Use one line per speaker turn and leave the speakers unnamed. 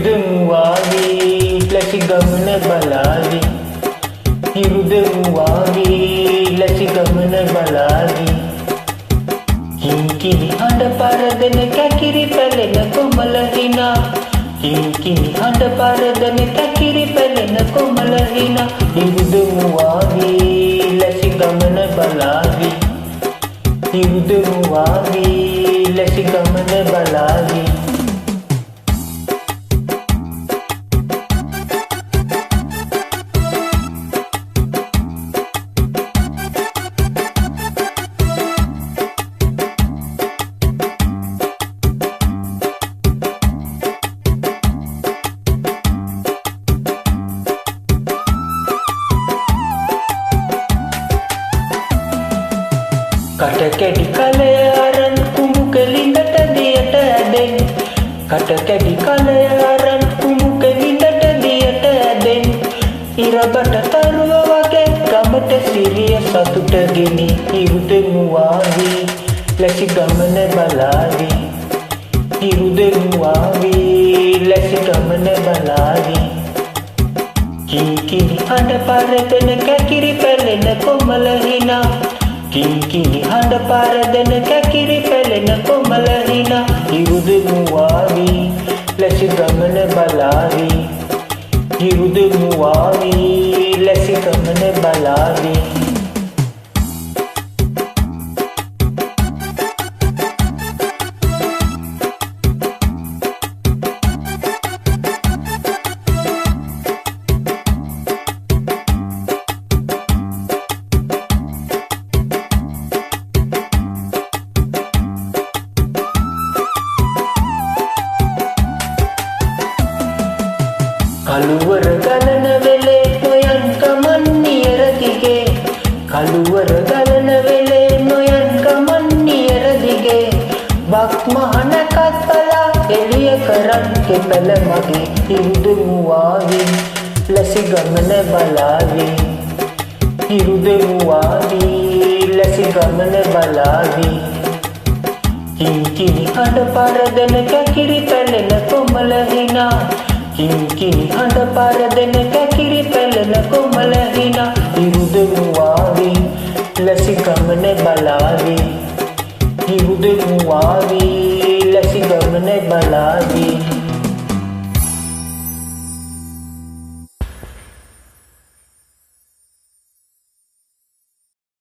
හිරුදමුවාවී ලැසි ගමන බලාවි හිරුදමුවාවී ලැසි ගමන බලාවි කිංකිණි හඬ පරදන කැකිරි පැලෙන කොමල හිනා කිංකිණි හඬ පරදන කැකිරි පැලෙන කොමල හිනා හිරුදමුවාවී ලැසි ගමන බලාවි හිරුදමුවාවී ලැසි ගමන බලාවි කටකැඩි කලය අරන් කුමුකලින්දට දියට ඇදෙන් කටකැඩි කලය අරන් කුමුකලින්දට දියට ඇදෙන් ඉරබට තරුව වගේ ගමට සිරිය සතුට ගෙනි හිරුදමුවාවී ලැසි ගමන බලාවි හිරුදමුවාවී ලැසි ගමන බලාවි කිංකිණි හඬ පරදන කැකිරි පැලෙන කොමල හිනා කිංකිණි හඬ පරදන කැකිරි පැලෙන කොමල හිනා හිරුදමුවාවී ලැසි ගමන බලාවි හිරුදමුවාවී ලැසි ගමන බලාවි කළුවර ගලන වෙලේ නොයන් ගමන් නියර දිගේ කළුවර ගලන වෙලේ නොයන් ගමන් නියර දිගේ බක් මහන කත්පලා එළිය කරන් කෙපල මගේ හිරුදමුවාවී ලැසි ගමන බලාවි හිරුදමුවාවී ලැසි ගමන බලාවි කිංකිණි හඬ පරදන කැකිරි පැලෙන කොමල හිනා කිංකිණි හඬ පරදන කැකිරි පැලෙන කොමල හිනා හිරුදමුවාවී ලැසි ගමන බලාවි හිරුදමුවාවී ලැසි ගමන බලාවි